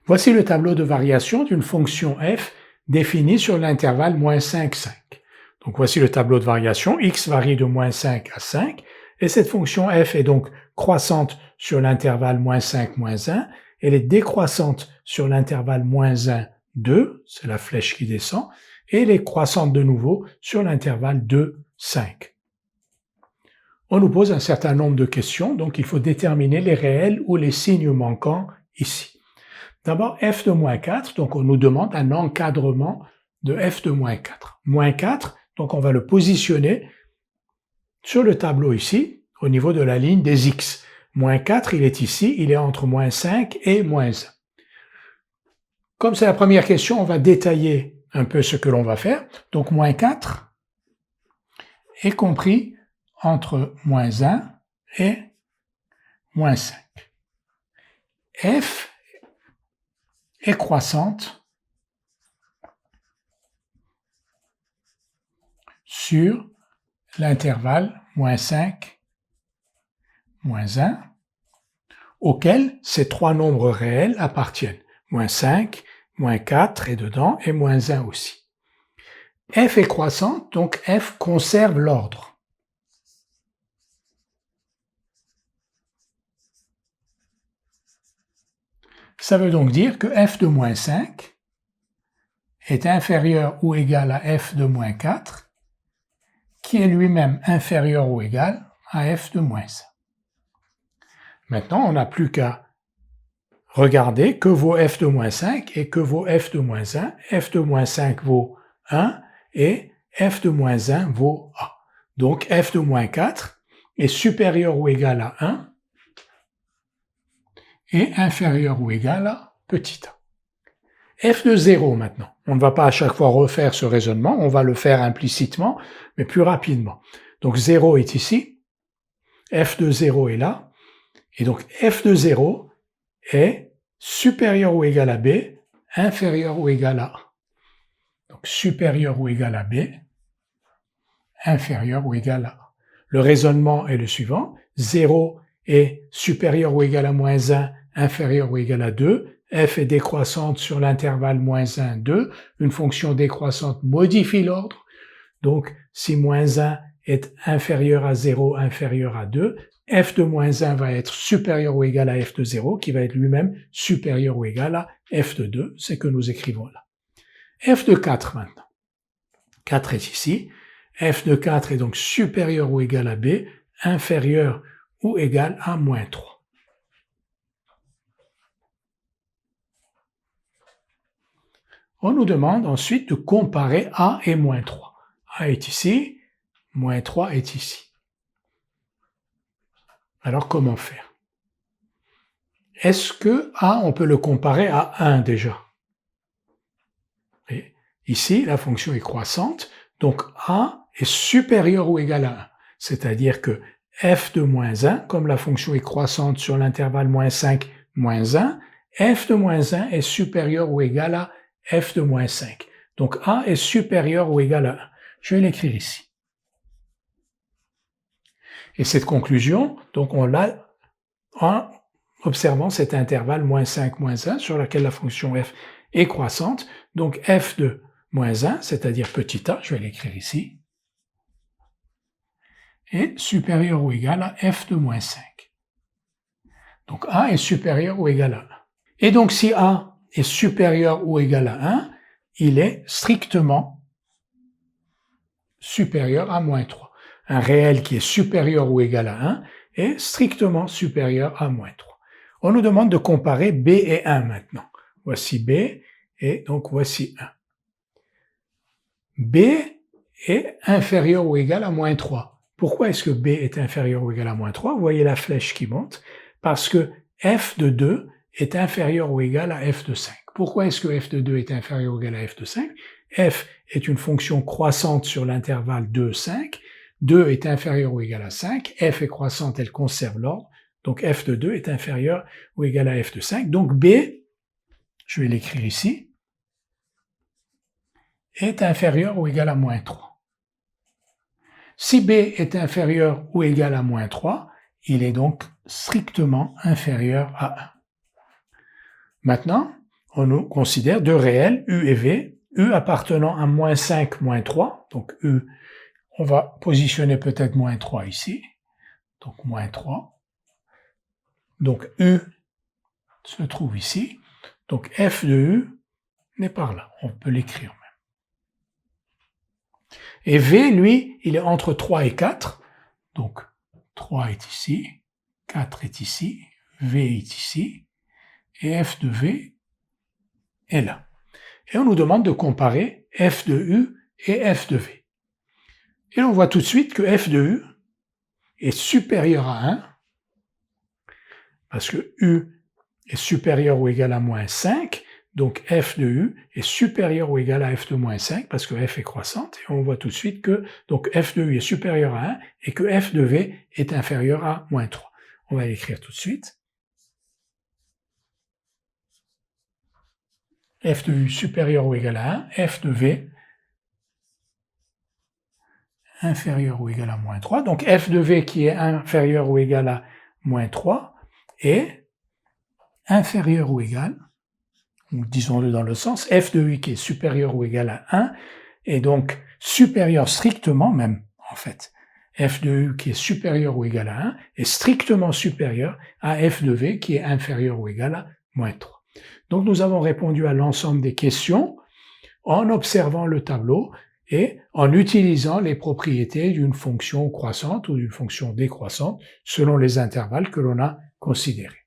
Voici le tableau de variation d'une fonction f définie sur l'intervalle moins 5, 5. Donc voici le tableau de variation, x varie de moins 5 à 5, et cette fonction f est donc croissante sur l'intervalle moins 5, moins 1, elle est décroissante sur l'intervalle moins 1, 2, c'est la flèche qui descend, et elle est croissante de nouveau sur l'intervalle 2, 5. On nous pose un certain nombre de questions, donc il faut déterminer les réels ou les signes manquants ici. D'abord, f de moins 4, donc on nous demande un encadrement de f de moins 4. Moins 4, donc on va le positionner sur le tableau ici, au niveau de la ligne des x. Moins 4, il est ici, il est entre moins 5 et moins 1. Comme c'est la première question, on va détailler un peu ce que l'on va faire. Donc moins 4 est compris entre moins 1 et moins 5. F est croissante sur l'intervalle moins 5, moins 1, auquel ces trois nombres réels appartiennent. Moins 5, moins 4 est dedans et moins 1 aussi. F est croissante, donc F conserve l'ordre. Ça veut donc dire que f de moins 5 est inférieur ou égal à f de moins 4, qui est lui-même inférieur ou égal à f de moins 1. Maintenant, on n'a plus qu'à regarder que vaut f de moins 5 et que vaut f de moins 1. F de moins 5 vaut 1 et f de moins 1 vaut a. Donc f de moins 4 est supérieur ou égal à 1 et inférieur ou égal à petit a. F de 0 maintenant. On ne va pas à chaque fois refaire ce raisonnement, on va le faire implicitement, mais plus rapidement. Donc 0 est ici, f de 0 est là, et donc f de 0 est supérieur ou égal à b, inférieur ou égal à a. Donc supérieur ou égal à b, inférieur ou égal à a. Le raisonnement est le suivant, 0 est supérieur ou égal à moins 1, inférieur ou égal à 2, f est décroissante sur l'intervalle moins 1, 2, une fonction décroissante modifie l'ordre, donc si moins 1 est inférieur à 0, inférieur à 2, f de moins 1 va être supérieur ou égal à f de 0, qui va être lui-même supérieur ou égal à f de 2, c'est que nous écrivons là. F de 4 maintenant. 4 est ici, f de 4 est donc supérieur ou égal à b, inférieur ou égal à moins 3. On nous demande ensuite de comparer a et moins 3. A est ici, moins 3 est ici. Alors comment faire? Est-ce que a, on peut le comparer à 1 déjà? Et ici, la fonction est croissante, donc a est supérieur ou égal à 1. C'est-à-dire que f de moins 1, comme la fonction est croissante sur l'intervalle moins 5, moins 1, f de moins 1 est supérieur ou égal à f de moins 5. Donc a est supérieur ou égal à 1. Je vais l'écrire ici. Et cette conclusion, donc on l'a en observant cet intervalle moins 5, moins 1 sur lequel la fonction f est croissante. Donc f de moins 1, c'est-à-dire petit a, je vais l'écrire ici, est supérieur ou égal à f de moins 5. Donc a est supérieur ou égal à 1. Et donc si a est supérieur ou égal à 1, il est strictement supérieur à moins 3. Un réel qui est supérieur ou égal à 1 est strictement supérieur à moins 3. On nous demande de comparer b et 1 maintenant. Voici b et donc voici 1. b est inférieur ou égal à moins 3. Pourquoi est-ce que b est inférieur ou égal à moins 3? Vous voyez la flèche qui monte. Parce que f de 2 est inférieur ou égal à f de 5. Pourquoi est-ce que f de 2 est inférieur ou égal à f de 5? F est une fonction croissante sur l'intervalle 2, 5. 2 est inférieur ou égal à 5. F est croissante, elle conserve l'ordre. Donc f de 2 est inférieur ou égal à f de 5. Donc b, je vais l'écrire ici, est inférieur ou égal à moins 3. Si b est inférieur ou égal à moins 3, il est donc strictement inférieur à 1. Maintenant, on nous considère deux réels, U et V, U appartenant à moins 5, moins 3, donc U, on va positionner peut-être moins 3 ici, donc moins 3, donc U se trouve ici, donc F de U n'est pas là, on peut l'écrire même. Et V, lui, il est entre 3 et 4, donc 3 est ici, 4 est ici, V est ici, et F de V est là. Et on nous demande de comparer F de U et F de V. Et on voit tout de suite que F de U est supérieur à 1, parce que U est supérieur ou égal à moins 5, donc F de U est supérieur ou égal à F de moins 5, parce que F est croissante, et on voit tout de suite que donc F de U est supérieur à 1, et que F de V est inférieur à moins 3. On va l'écrire tout de suite. F de U supérieur ou égal à 1, F de V inférieur ou égal à moins 3. Donc F de V qui est inférieur ou égal à moins 3 est inférieur ou égal, ou disons-le dans le sens, F de U qui est supérieur ou égal à 1 est donc supérieur strictement même, en fait. F de U qui est supérieur ou égal à 1 est strictement supérieur à F de V qui est inférieur ou égal à moins 3. Donc nous avons répondu à l'ensemble des questions en observant le tableau et en utilisant les propriétés d'une fonction croissante ou d'une fonction décroissante selon les intervalles que l'on a considérés.